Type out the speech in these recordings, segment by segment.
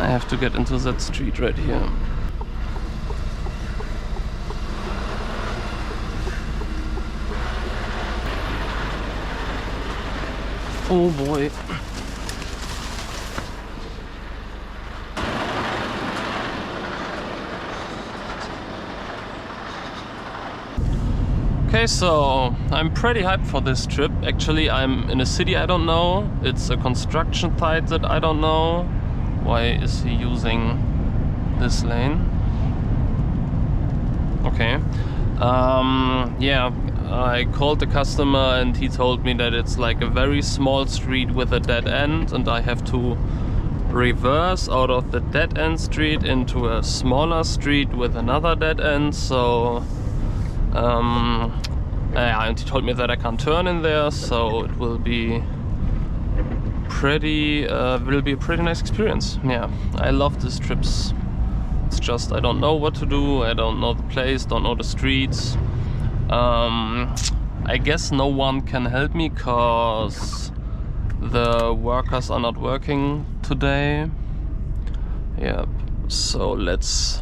I have to get into that street right here. Oh boy. Okay, so I'm pretty hyped for this trip. Actually, I'm in a city I don't know. It's a construction site that I don't know. Why is he using this lane? Okay. Yeah, I called the customer and he told me that it's like a very small street with a dead end, and I have to reverse out of the dead end street into a smaller street with another dead end. So and he told me that I can't turn in there, so it will be a pretty nice experience. Yeah, I love these trips. It's just I don't know what to do. I don't know the place, don't know the streets. I guess no one can help me cause the workers are not working today. Yep. So let's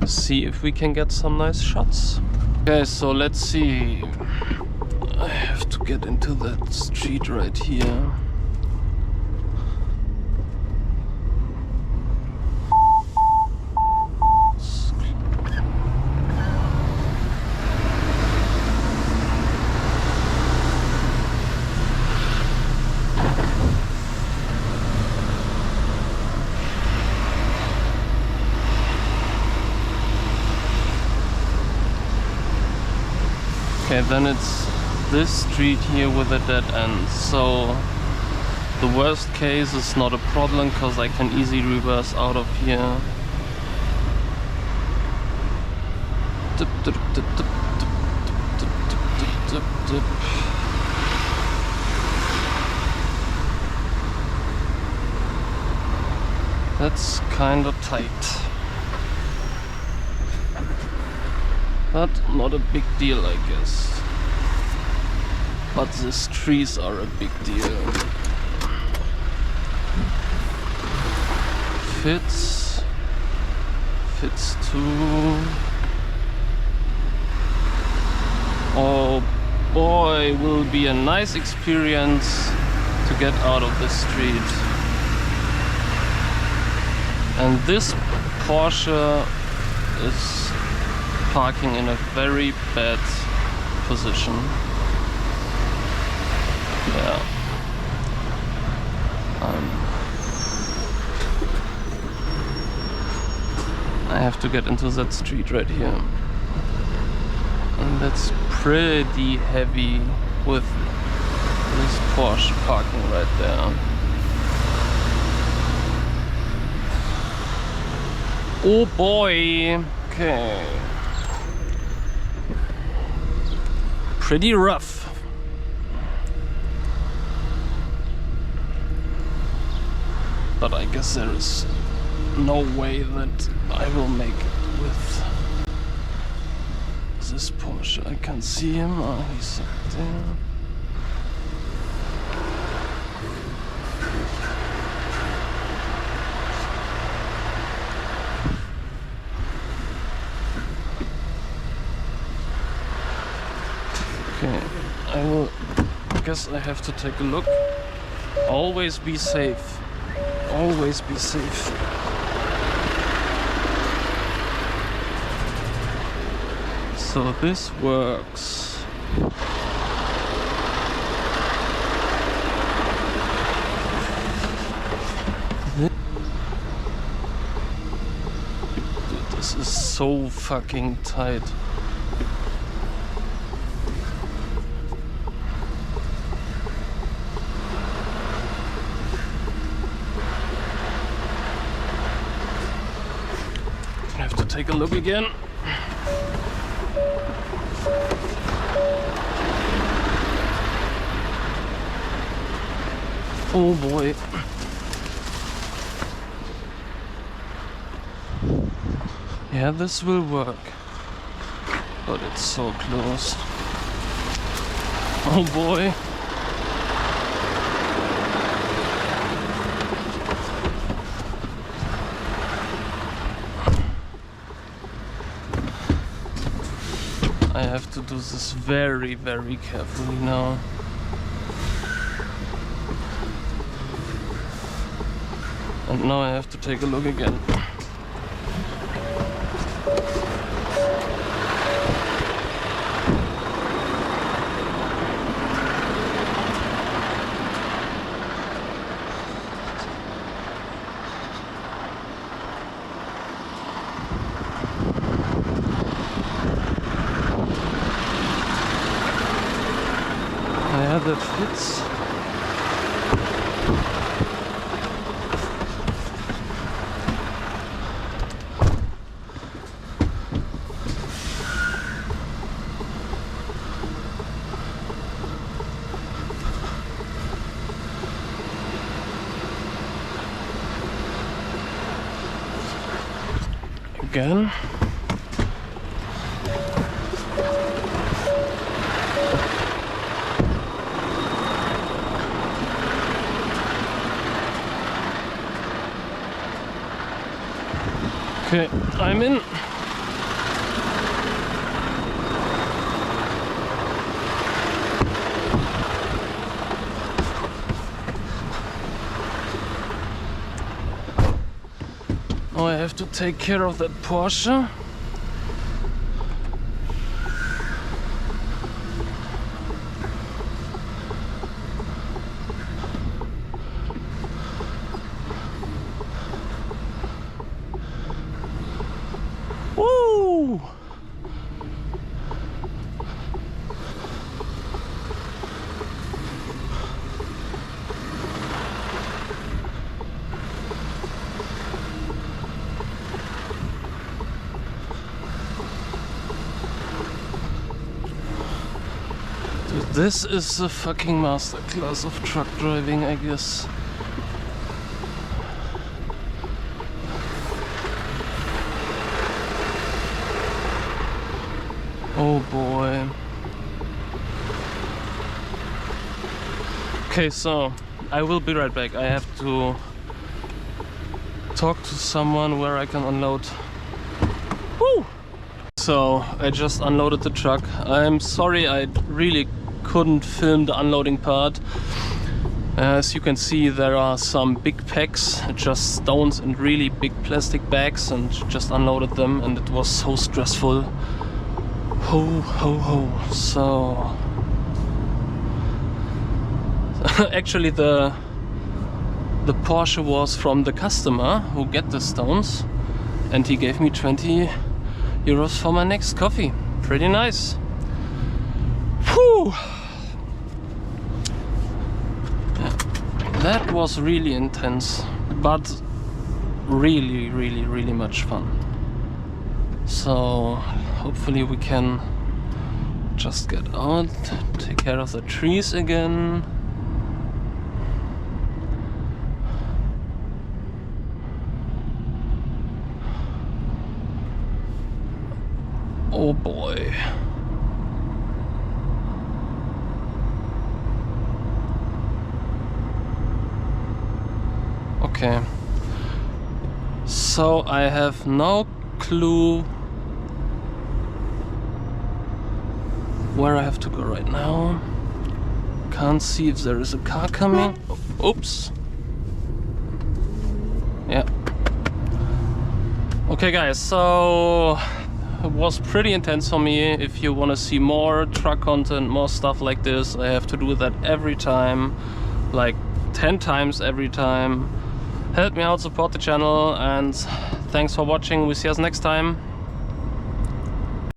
see if we can get some nice shots. Okay, so let's see. I have to get into that street right here. Okay, then it's this street here with a dead end. So the worst case is not a problem because I can easily reverse out of here. Dip, dip, dip, dip, dip, dip, dip, dip, dip. That's kind of tight. But not a big deal, I guess. But these trees are a big deal. Fits too. Oh boy, will be a nice experience to get out of this street. And this Porsche is parking in a very bad position. Yeah. I have to get into that street right here. And that's pretty heavy with this Porsche parking right there. Oh boy! Okay. Pretty rough. But I guess there is no way that I will make it with this Porsche. I can't see him. Oh, he's right there. Okay, I guess I have to take a look. Always be safe. Always be safe. So this works. Dude, this is so fucking tight. Take a look again. Oh boy. Yeah, this will work. But it's so close. Oh boy. have to do this very, very carefully now. And now I have to take a look again. Yeah, that fits. Again. Okay, I'm in. Now I have to take care of that Porsche. Woo! Dude, this is the fucking masterclass of truck driving, I guess. Oh boy. Okay, so I will be right back. I have to talk to someone where I can unload. Woo! So I just unloaded the truck. I'm sorry I really couldn't film the unloading part. As you can see, there are some big packs, just stones and really big plastic bags, and just unloaded them, and it was so stressful. Ho ho ho. So actually the Porsche was from the customer who get the stones, and he gave me 20 euros for my next coffee. Pretty nice. Whew. Yeah. That was really intense, but really, really, really much fun. So hopefully we can just get out, take care of the trees again. Oh boy. Okay. So I have no clue where I have to go right now. Can't see if there is a car coming. Oops. Yeah. Okay guys, so it was pretty intense for me. If you want to see more truck content, more stuff like this, I have to do that every time, like 10 times every time. Help me out, support the channel, and thanks for watching. We see us next time.